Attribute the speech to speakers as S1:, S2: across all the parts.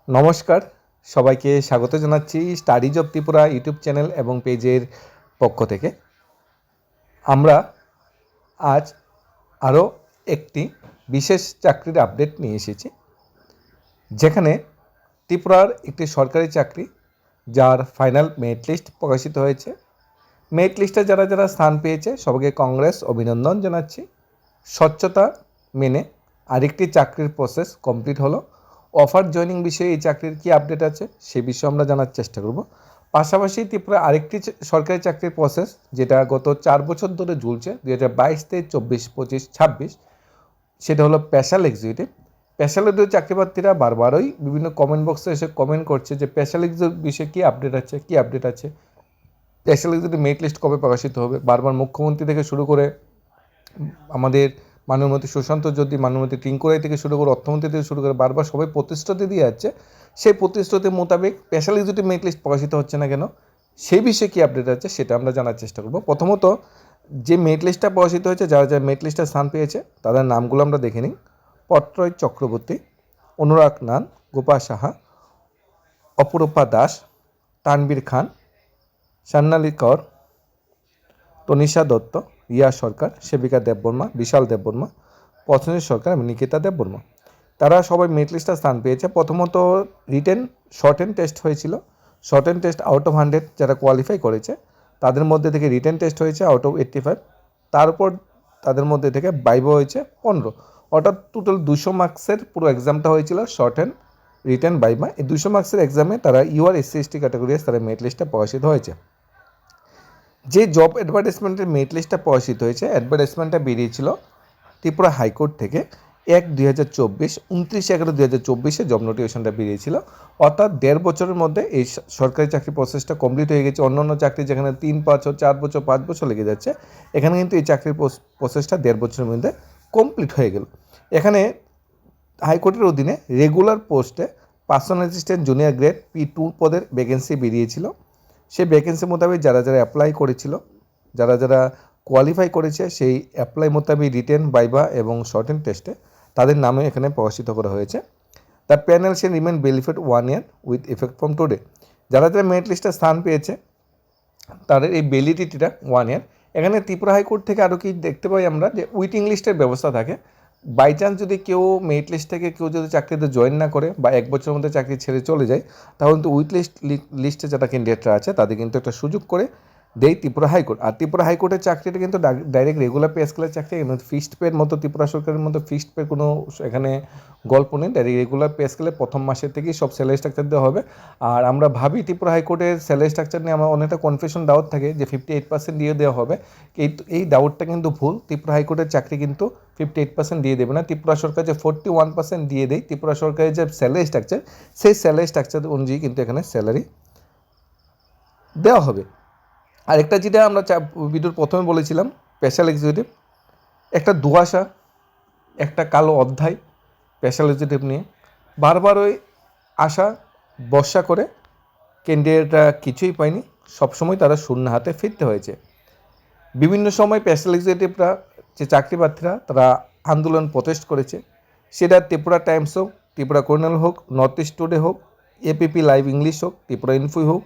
S1: নমস্কার, সবাইকে স্বাগত জানাচ্ছি studies of Tripura YouTube channel এবং পেজের পক্ষ থেকে। আমরা আজ আরও একটি বিশেষ চাকরির আপডেট নিয়ে এসেছি, যেখানে ত্রিপুরার একটি সরকারি চাকরি যার ফাইনাল মেরিট লিস্ট প্রকাশিত হয়েছে। মেরিট লিস্টে যারা যারা স্থান পেয়েছে সবাইকে কংগ্রেস, অভিনন্দন জানাচ্ছি। স্বচ্ছতা মেনে আরেকটি চাকরির প্রসেস কমপ্লিট হলো। অফার জয়েনিং বিষয়ে এই চাকরির কী আপডেট আছে সে বিষয়ে আমরা জানার চেষ্টা করব। পাশাপাশি ত্রিপুরা আরেকটি সরকারি চাকরির প্রসেস যেটা গত 4 বছর ধরে ঝুলছে, 2022, 23, 24, 25, 26, সেটা হলো স্পেশাল এক্সিকিউটিভ। স্পেশাল এক্সিকিউটিভ চাকরি প্রার্থীরা বারবারই বিভিন্ন কমেন্ট বক্সে এসে কমেন্ট করছে যে স্পেশাল এক্সিকিউটিভ বিষয়ে কী আপডেট আছে, স্পেশাল এক্সিকিউটিভ মেরিট লিস্ট কবে প্রকাশিত হবে। বারবার মুখ্যমন্ত্রী থেকে শুরু করে আমাদের মাননীয় মন্ত্রী সুশান্ত জ্যোতি, মাননীয় মন্ত্রী টিঙ্কুরাই থেকে শুরু করে অর্থমন্ত্রী থেকে শুরু করে বারবার সবাই প্রতিশ্রুতি দিয়ে যাচ্ছে। সেই প্রতিশ্রুতি মোতাবেক স্পেশাল এক্সিকিউটিভ মেরিট লিস্ট প্রকাশিত হচ্ছে না কেন, সেই বিষয়ে কী আপডেট আছে সেটা আমরা জানার চেষ্টা করব। প্রথমত যে মেরিট লিস্টটা প্রকাশিত হয়েছে, যারা যারা মেরিট লিস্টে স্থান পেয়েছে তাদের নামগুলো আমরা দেখে নিই। পট্রয় চক্রবর্তী, অনুরাগ নান, গোপা সাহা, অপরূপা দাস, তানবীর খান, সান্নালী কর, তনিষা দত্ত, রিয়া সরকার, সেবিকা দেববর্মা, বিশাল দেববর্মা, পছন্দের সরকার এবং নিকিতা দেববর্মা। তারা সবাই মেরিট লিস্টে স্থান পেয়েছে। প্রথমত রিটেন শর্ট এন্ড টেস্ট হয়েছিল। Short and test out of 100 যারা কোয়ালিফাই করেছে তাদের মধ্যে থেকে রিটেন টেস্ট হয়েছে আউট অফ 85। তারপর তাদের মধ্যে থেকে ভাইভা হয়েছে 15, অর্থাৎ টোটাল 200 মার্কসের পুরো এক্সামটা হয়েছিল শর্ট এন্ড রিটেন ভাইভা। এই 200 মার্কসের এক্সামে তারা ইউআর SC/ST ক্যাটাগরি তারা মেরিট লিস্টে প্রকাশিত হয়েছে। যে জব অ্যাডভার্টাইজমেন্টের মেরিট লিস্টটা প্রকাশিত হয়েছে, অ্যাডভার্টাইজমেন্টটা বেরিয়েছিল ত্রিপুরা হাইকোর্ট থেকে 1/2024, 29/11/2024 জব নোটিফিকেশনটা বেরিয়েছিল। অর্থাৎ 1.5 বছরের মধ্যে এই সরকারি চাকরি প্রসেসটা কমপ্লিট হয়ে গেছে। অন্যান্য চাকরি যেখানে 3 বছর, 4 বছর, 5 বছর লেগে যাচ্ছে, এখানে কিন্তু এই চাকরির প্রসেসটা 1.5 বছরের মধ্যে কমপ্লিট হয়ে গেল। এখানে হাইকোর্টের অধীনে রেগুলার পোস্টে personal assistant junior grade P2 পদের ভ্যাকেন্সি বেরিয়েছিল। সেই ভ্যাকেন্সি মোতাবেক যারা যারা অ্যাপ্লাই করেছিল, যারা যারা কোয়ালিফাই করেছে, সেই অ্যাপ্লাই মোতাবেক রিটেন, ভাইভা এবং শর্ট এন্ড টেস্টে তাদের নামে এখানে প্রকাশিত করা হয়েছে। The panel say remain benefit 1 year with effect from today. যারা যারা মেরিট লিস্টে স্থান পেয়েছে তাদের এই ভ্যালিডিটিটা 1 year। এখানে ত্রিপুরা হাইকোর্ট থেকে আরও কি দেখতে পাই আমরা, যে ওয়েটিং লিস্টের ব্যবস্থা থাকে। বাই চান্স যদি কেউ মেরিট লিস্ট থেকে কেউ যদি চাকরিতে জয়েন না করে বা 1 বছরের মধ্যে চাকরি ছেড়ে চলে যায়, তাহলে কিন্তু লিস্টে যারা ক্যান্ডিডেটরা আছে তাদের কিন্তু একটা সুযোগ করে দেয় ত্রিপুরা হাইকোর্ট। আর ত্রিপুরা হাইকোর্টের চাকরিটা কিন্তু ডাইরেক্ট রেগুলার পে স্কেলের চাকরি, ফিক্সড পের মতো ত্রিপুরা সরকারের মতো ফিক্সড পে কোনো এখানে গল্প নেই। ডাইরেক্ট রেগুলার পে স্কেলে প্রথম মাসের থেকেই সব স্যালারি স্ট্রাকচার দেওয়া হবে। আর আমরা ভাবি ত্রিপুরা হাইকোর্টের স্যালারি স্ট্রাকচার নিয়ে আমার অনেকটা কনফিউশন ডাউট থাকে যে 58% দিয়ে দেওয়া হবে। এই ডাউটটা কিন্তু ভুল। ত্রিপুরা হাইকোর্টের চাকরি কিন্তু 58% দিয়ে দেবে না। ত্রিপুরা সরকার যে 41% দিয়ে দেয়, ত্রিপুরা সরকারের যে স্যালারি স্ট্রাকচার, সেই স্যালারি স্ট্রাকচার অনুযায়ী কিন্তু এখানে স্যালারি দেওয়া হবে। আরেকটা যেটা আমরা ভিডিওর প্রথমে বলেছিলাম, স্পেশাল এক্সিকিউটিভ একটা দুয়াশা, একটা কালো অধ্যায় স্পেশাল এক্সিকিউটিভ নিয়ে। বারবার ওই আশা বর্ষা করে ক্যান্ডিডেটরা কিছুই পায়নি, সবসময় তারা শূন্য হাতে ফিরতে হয়েছে। বিভিন্ন সময় স্পেশাল এক্সিকিউটিভরা যে চাকরি প্রার্থীরা তারা আন্দোলন প্রটেস্ট করেছে, সেটা ত্রিপুরা টাইমস হোক, ত্রিপুরা কর্নেল হোক, নর্থ ইস্ট টুডে হোক, APP লাইভ ইংলিশ হোক, ত্রিপুরা ইনফো হোক,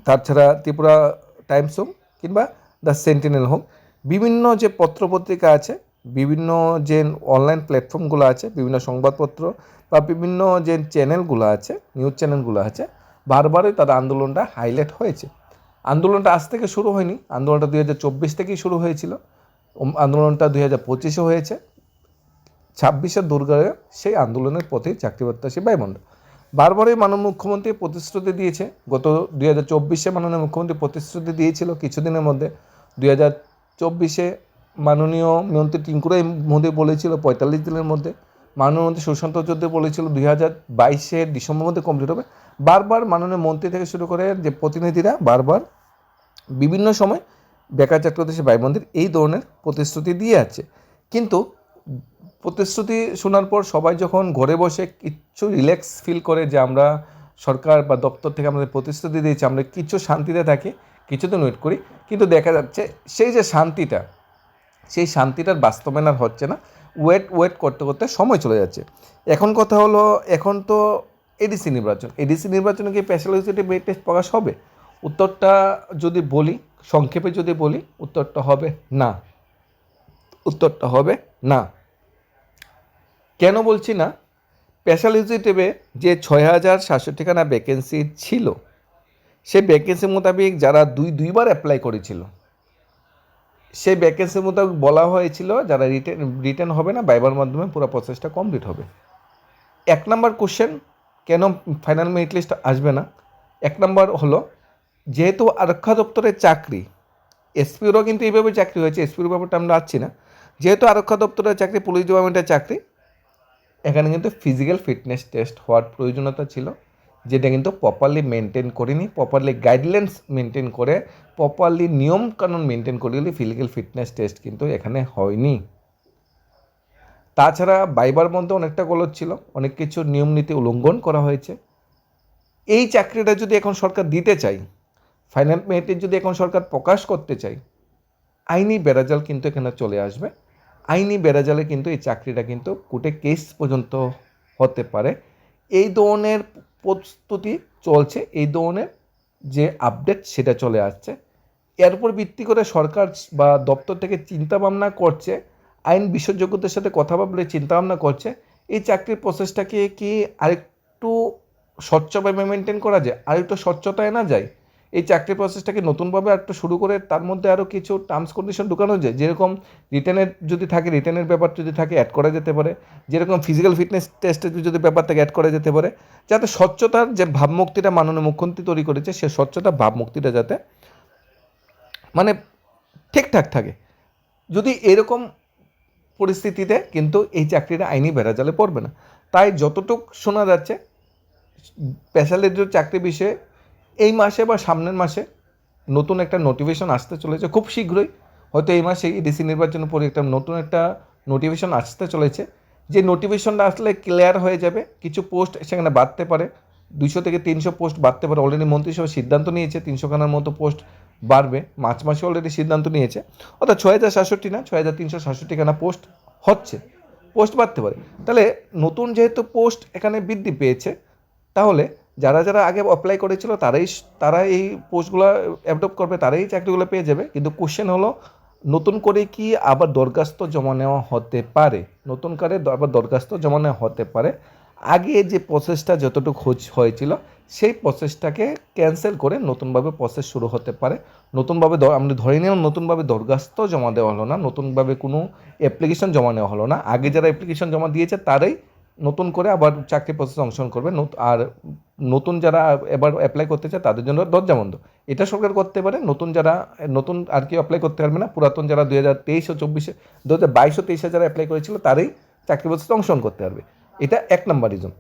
S1: তাছাড়া ত্রিপুরা টাইমস হোক কিংবা দ্য সেন্টিনেল হোক, বিভিন্ন যে পত্রপত্রিকা আছে, বিভিন্ন যে অনলাইন প্ল্যাটফর্মগুলো আছে, বিভিন্ন সংবাদপত্র বা বিভিন্ন যে চ্যানেলগুলো আছে, নিউজ চ্যানেলগুলো আছে, বারবারই তাদের আন্দোলনটা হাইলাইট হয়েছে। আন্দোলনটা আজ থেকে শুরু হয়নি, আন্দোলনটা 2024 থেকেই শুরু হয়েছিল। আন্দোলনটা 2025-এ হয়েছে। 26-এর দুর্গায় সেই আন্দোলনের পথে চাকরি প্রত্যাশী ভাইবোনরা বারবারই মাননীয় মুখ্যমন্ত্রী প্রতিশ্রুতি দিয়েছে। গত 2024-এ মাননীয় মুখ্যমন্ত্রী প্রতিশ্রুতি দিয়েছিল কিছুদিনের মধ্যে। 2024-এ মাননীয় মন্ত্রী টিঙ্কুরাই মোদী বলেছিল 45 দিনের মধ্যে। মাননীয় মন্ত্রী সুশান্ত চৌধুরী বলেছিল 2022-এর ডিসেম্বরের মধ্যে কমপ্লিট হবে। বারবার মাননীয় মন্ত্রী থেকে শুরু করে যে প্রতিনিধিরা বারবার বিভিন্ন সময় বেকার চাকরি প্রত্যাশী ভাই বোনদের এই ধরনের প্রতিশ্রুতি দিয়ে আছে। কিন্তু প্রতিশ্রুতি শোনার পর সবাই যখন ঘরে বসে কিছু রিল্যাক্স ফিল করে যে আমরা সরকার বা দপ্তর থেকে আমাদের প্রতিশ্রুতি দিয়েছি, আমরা কিছু শান্তিতে থাকি, কিছুদিন ওয়েট করি, কিন্তু দেখা যাচ্ছে সেই যে শান্তিটা, সেই শান্তিটার বাস্তবায়ন আর হচ্ছে না। ওয়েট করতে করতে সময় চলে যাচ্ছে। এখন কথা হলো, এখন তো এডিসি নির্বাচনে কি স্পেশালিটি মেরিট টেস্ট প্রকাশ হবে? উত্তরটা যদি বলি, সংক্ষেপে যদি বলি, উত্তরটা হবে না। কেন বলছি না? স্পেশালিটিতে যে 6,700 ভ্যাকেন্সি ছিল, সেই ভ্যাকেন্সি মোতাবেক যারা দুইবার অ্যাপ্লাই করেছিল, সেই ভ্যাকেন্সি মোতাবেক বলা হয়েছিল যারা রিটেন হবে না, ভাইবার মাধ্যমে পুরো প্রসেসটা কমপ্লিট হবে। 1 নম্বর কোশ্চেন, কেন ফাইনাল মেরিট লিস্ট আসবে না? 1 নম্বর হলো, যেহেতু আরক্ষা দপ্তরের চাকরি, এসপিরও কিন্তু এইভাবে চাকরি হয়েছে, এসপির ব্যাপারটা আমরা আসছি না, যেহেতু আরক্ষা দপ্তরের চাকরি, পুলিশ ডিপার্টমেন্টের চাকরি, এখানে কিন্তু ফিজিক্যাল ফিটনেস টেস্ট হওয়ার প্রয়োজনীয়তা ছিল, যেটা কিন্তু প্রপারলি মেনটেন করিনি। প্রপারলি গাইডলাইন্স মেনটেন করে, প্রপারলি নিয়মকানুন মেনটেন করে গেলে ফিজিক্যাল ফিটনেস টেস্ট কিন্তু এখানে হয়নি। তাছাড়া ভাইবার মধ্যে অনেকটা গলদ ছিল, অনেক কিছু নিয়ম নীতি উল্লঙ্ঘন করা হয়েছে। এই চাকরিটা যদি এখন সরকার দিতে চায়, ফাইনাল মেরিট যদি এখন সরকার প্রকাশ করতে চায়, আইনি বেড়াজাল কিন্তু এখানে চলে আসবে। আইনি বেড়াজালে কিন্তু এই চাকরিটা কিন্তু কোর্টে কেস পর্যন্ত হতে পারে। এই ধরনের প্রস্তুতি চলছে, এই ধরনের যে আপডেট সেটা চলে আসছে। এর উপর ভিত্তি করে সরকার বা দপ্তর থেকে চিন্তাভাবনা করছে, আইন বিশেষজ্ঞদের সাথে কথা বলে চিন্তাভাবনা করছে, এই চাকরির প্রসেসটাকে কি আরেকটু স্বচ্ছভাবে মেনটেন করা যায়, আরেকটু স্বচ্ছতা আনা যায়, এই চাকরির প্রসেসটাকে নতুনভাবে একটু শুরু করে তার মধ্যে আরও কিছু টার্মস কন্ডিশন ঢুকানো যায়। যেরকম রিটেনের যদি থাকে, রিটেনের ব্যাপার যদি থাকে অ্যাড করা যেতে পারে, যেরকম ফিজিক্যাল ফিটনেস টেস্টের যদি ব্যাপার থাকে অ্যাড করা যেতে পারে, যাতে স্বচ্ছতার যে ভাবমুক্তিটা মাননীয় মুখ্যমন্ত্রী তৈরি করেছে, সে স্বচ্ছতা ভাবমুক্তিটা যাতে মানে ঠিকঠাক থাকে। যদি এরকম পরিস্থিতিতে কিন্তু এই চাকরিটা আইনি বেড়াজালে পড়বে না। তাই যতটুক শোনা যাচ্ছে, স্পেশালিটির চাকরি বিষয়ে এই মাসে বা সামনের মাসে নতুন একটা নোটিফিকেশন আসতে চলেছে, খুব শীঘ্রই, হয়তো এই মাসে ডিসি নির্বাচনের পরে নতুন একটা নোটিফিকেশন আসতে চলেছে। যে নোটিফিকেশনটা আসলে ক্লিয়ার হয়ে যাবে, কিছু পোস্ট সেখানে বাড়তে পারে, 200 থেকে 300 পোস্ট বাড়তে পারে। অলরেডি মন্ত্রিসভা সিদ্ধান্ত নিয়েছে 300খানার মতো পোস্ট বাড়বে, মার্চ মাসে অলরেডি সিদ্ধান্ত নিয়েছে। অর্থাৎ 6,067 না, 6,367খানা পোস্ট হচ্ছে, পোস্ট বাড়তে পারে। তাহলে নতুন যেহেতু পোস্ট এখানে বৃদ্ধি পেয়েছে, তাহলে যারা যারা আগে অ্যাপ্লাই করেছিল তারা এই পোস্টগুলো অ্যাডপ্ট করবে, তারাই চাকরিগুলো পেয়ে যাবে। কিন্তু কোশ্চেন হলো, নতুন করে কি আবার দরখাস্ত জমা নেওয়া হতে পারে, নতুন করে আবার দরখাস্ত জমা নেওয়া হতে পারে। আগে যে প্রসেসটা যতটুকু হয়েছিল, সেই প্রসেসটাকে ক্যান্সেল করে নতুনভাবে প্রসেস শুরু হতে পারে। নতুনভাবে আমরা ধরে নিলাম নতুনভাবে দরখাস্ত জমা দেওয়া হলো না, নতুনভাবে কোনো অ্যাপ্লিকেশন জমা নেওয়া হলো না। আগে যারা অ্যাপ্লিকেশন জমা দিয়েছে তারাই নতুন করে আবার চাকরি প্রসেসে অংশগ্রহণ করবে, আর নতুন যারা এবার অ্যাপ্লাই করতে চায় তাদের জন্য দরজা বন্ধ। এটা সরকার করতে পারে। নতুন আর কেউ অ্যাপ্লাই করতে পারবে না। পুরাতন যারা 2023 ও 24 2022 ও 23 যারা অ্যাপ্লাই করেছিল তারাই চাকরি প্রসেসে অংশগ্রহণ করতে পারবে। এটা 1 নম্বর রিজন।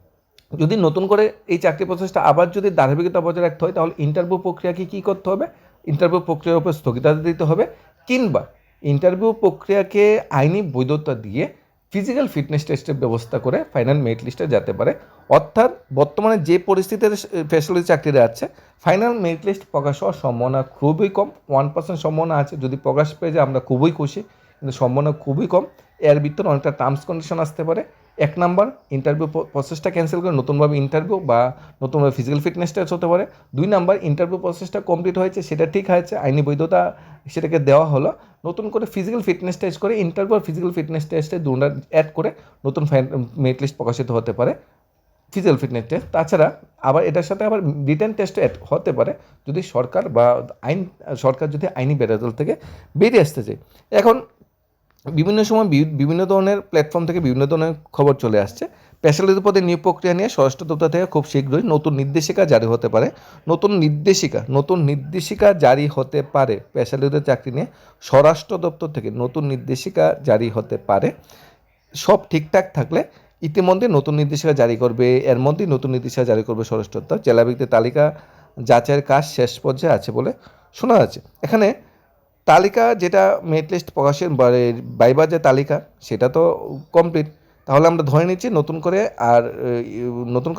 S1: যদি নতুন করে এই চাকরি প্রসেসটা আবার যদি ধারাবাহিকতা বজায় রাখতে হয়, তাহলে ইন্টারভিউ প্রক্রিয়াকে কী করতে হবে? ইন্টারভিউ প্রক্রিয়ার উপর স্থগিতাদেশ দিতে হবে, কিংবা ইন্টারভিউ প্রক্রিয়াকে আইনি বৈধতা দিয়ে ফিজিক্যাল ফিটনেস টেস্টের ব্যবস্থা করে ফাইনাল মেরিট লিস্টে যেতে পারে। অর্থাৎ বর্তমানে যে পরিস্থিতিতে স্পেশালিস্ট চাকরিরা আছে, ফাইনাল মেরিট লিস্ট প্রকাশ হওয়ার সম্ভাবনা খুবই কম। 1% সম্ভাবনা আছে, যদি প্রকাশ পেয়ে যায় আমরা খুবই খুশি, কিন্তু সম্ভাবনা খুবই কম। এর ভিতরে অনেকটা টার্মস কন্ডিশন আসতে পারে। 1 নাম্বার, ইন্টারভিউ প্রসেসটা ক্যান্সেল করে নতুনভাবে ইন্টারভিউ বা নতুনভাবে ফিজিক্যাল ফিটনেস টেস্ট হতে পারে। 2 নাম্বার, ইন্টারভিউ প্রসেসটা কমপ্লিট হয়েছে, সেটা ঠিক হয়েছে, আইনি বৈধতা সেটাকে দেওয়া হলো, নতুন করে ফিজিক্যাল ফিটনেস টেস্ট করে ইন্টারভিউ আর ফিজিক্যাল ফিটনেস টেস্টে দুটো অ্যাড করে নতুন মেরিট লিস্ট প্রকাশিত হতে পারে, ফিজিক্যাল ফিটনেস টেস্ট। তাছাড়া আবার এটার সাথে আবার রিটেন টেস্ট অ্যাড হতে পারে, যদি সরকার যদি আইনি বেড়াজাল থেকে বেরিয়ে আসতে চায়। এখন বিভিন্ন সময় বিভিন্ন ধরনের প্ল্যাটফর্ম থেকে বিভিন্ন ধরনের খবর চলে আসছে। স্পেশালিটি পদে নিয়োগ প্রক্রিয়া নিয়ে স্বরাষ্ট্র দপ্তর থেকে খুব শীঘ্রই নতুন নির্দেশিকা জারি হতে পারে। নতুন নির্দেশিকা জারি হতে পারে স্পেশালিটি চাকরি নিয়ে স্বরাষ্ট্র দপ্তর থেকে নতুন নির্দেশিকা জারি হতে পারে। সব ঠিকঠাক থাকলে ইতিমধ্যে নতুন নির্দেশিকা জারি করবে, এর মধ্যেই নতুন নির্দেশিকা জারি করবে স্বরাষ্ট্র দপ্তর। জেলাভিত্তিক তালিকা যাচাইয়ের কাজ শেষ পর্যায়ে আছে বলে শোনা যাচ্ছে। এখানে তালিকা যেটা মেরিট লিস্ট প্রকাশের ভাইবার যে তালিকা, সেটা তো কমপ্লিট। তাহলে আমরা ধরে নিচ্ছি নতুন করে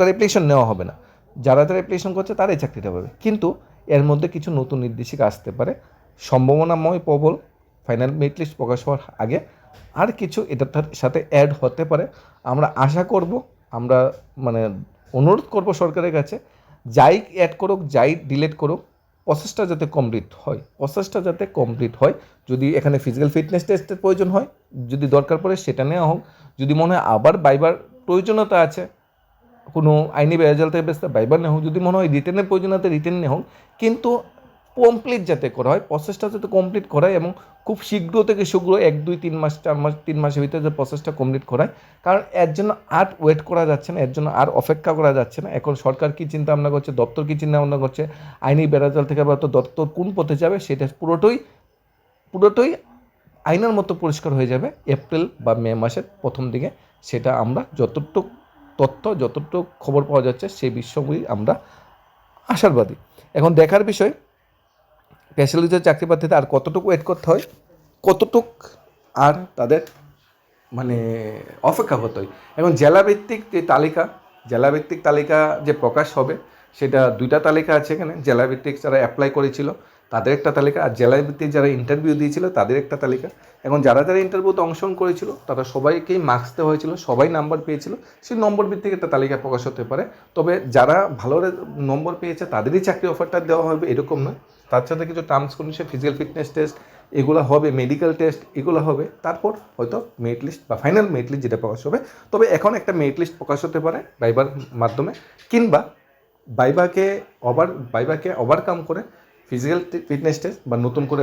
S1: অ্যাপ্লিকেশন নেওয়া হবে না, যারা অ্যাপ্লিকেশন করছে তারাই চাকরিটা পাবে। কিন্তু এর মধ্যে কিছু নতুন নির্দেশিকা আসতে পারে, সম্ভাবনাময় প্রবল। ফাইনাল মেরিট লিস্ট প্রকাশ হওয়ার আগে আর কিছু এটার সাথে অ্যাড হতে পারে। আমরা আশা করব, আমরা অনুরোধ করব সরকারের কাছে, যাই অ্যাড করুক যাই ডিলিট করুক, প্রসেসটা যাতে কমপ্লিট হয়। যদি এখানে ফিজিক্যাল ফিটনেস টেস্টের প্রয়োজন হয়, যদি দরকার পড়ে সেটা নেওয়া হোক। যদি মনে হয় আবার বাইবার প্রয়োজনীয়তা আছে, কোনো আইনি রেজাল্ট থেকে বেসতে বাইবার নেওয়া হোক, যদি মনে হয় রিটেনের প্রয়োজনীয়তা রিটেন নেওয়া হোক, কিন্তু কমপ্লিট যাতে করা হয়, প্রসেসটা যাতে কমপ্লিট করায় এবং খুব শীঘ্র থেকে শীঘ্র 1 2 3 মাস 4 মাস 3 মাসের ভিতরে যে প্রসেসটা কমপ্লিট করায়। কারণ এর জন্য আর ওয়েট করা যাচ্ছে না, এর জন্য আর অপেক্ষা করা যাচ্ছে না। এখন সরকার কী চিন্তা ভাবনা করছে, দপ্তর কী চিন্তা ভাবনা করছে, আইনি বেড়াজাল থেকে হয়তো দপ্তর কোন পথে যাবে, সেটা পুরোটাই আইনের মতো পরিষ্কার হয়ে যাবে এপ্রিল বা মে মাসের প্রথম দিকে। সেটা আমরা যতটুকু খবর পাওয়া যাচ্ছে সেই বিষয়গুলি আমরা আশাবাদী। এখন দেখার বিষয় স্পেশালিস্টের চাকরি প্রার্থীতে আর কতটুকু ওয়েট করতে হয়, কতটুক আর তাদের মানে অপেক্ষা করতে হয়। এখন জেলাভিত্তিক তালিকা যে প্রকাশ হবে, সেটা 2টা তালিকা আছে এখানে। জেলাভিত্তিক যারা অ্যাপ্লাই করেছিল তাদের একটা তালিকা, আর জেলাভিত্তিক যারা ইন্টারভিউ দিয়েছিল তাদের একটা তালিকা। এখন যারা ইন্টারভিউতে অংশগ্রহণ করেছিল তারা সবাইকেই মার্কস দেওয়া হয়েছিল, সবাই নাম্বার পেয়েছিল, সেই নম্বর ভিত্তিক একটা তালিকা প্রকাশ হতে পারে। তবে যারা ভালো নম্বর পেয়েছে তাদেরই চাকরি অফারটা দেওয়া হবে এরকম নয়। তার সাথে কিছু terms condition, physical fitness test এগুলো হবে, মেডিকেল টেস্ট এগুলো হবে, তারপর হয়তো মেরিট লিস্ট বা ফাইনাল মেরিট লিস্ট যেটা প্রকাশ হবে। তবে এখন একটা মেরিট লিস্ট প্রকাশ হতে পারে ভাইবার মাধ্যমে, কিংবা বাইবাকে ওভারকাম করে ফিজিক্যাল ফিটনেস টেস্ট বা নতুন করে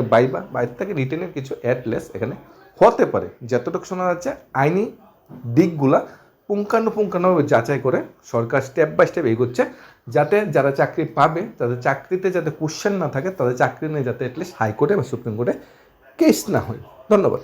S1: বাইরে থেকে রিটেনের কিছু অ্যাডলেস এখানে হতে পারে। যতটুকু শোনা যাচ্ছে আইনি দিকগুলা পুঙ্খানুপুঙ্খানুভাবে যাচাই করে সরকার স্টেপ বাই স্টেপ এগোচ্ছে, যাতে যারা চাকরি পাবে তাদের চাকরিতে যাতে কোশ্চেন না থাকে, তাদের চাকরি নিয়ে যাতে অ্যাটলিস্ট হাইকোর্টে বা সুপ্রিম কোর্টে কেস না হয়। ধন্যবাদ।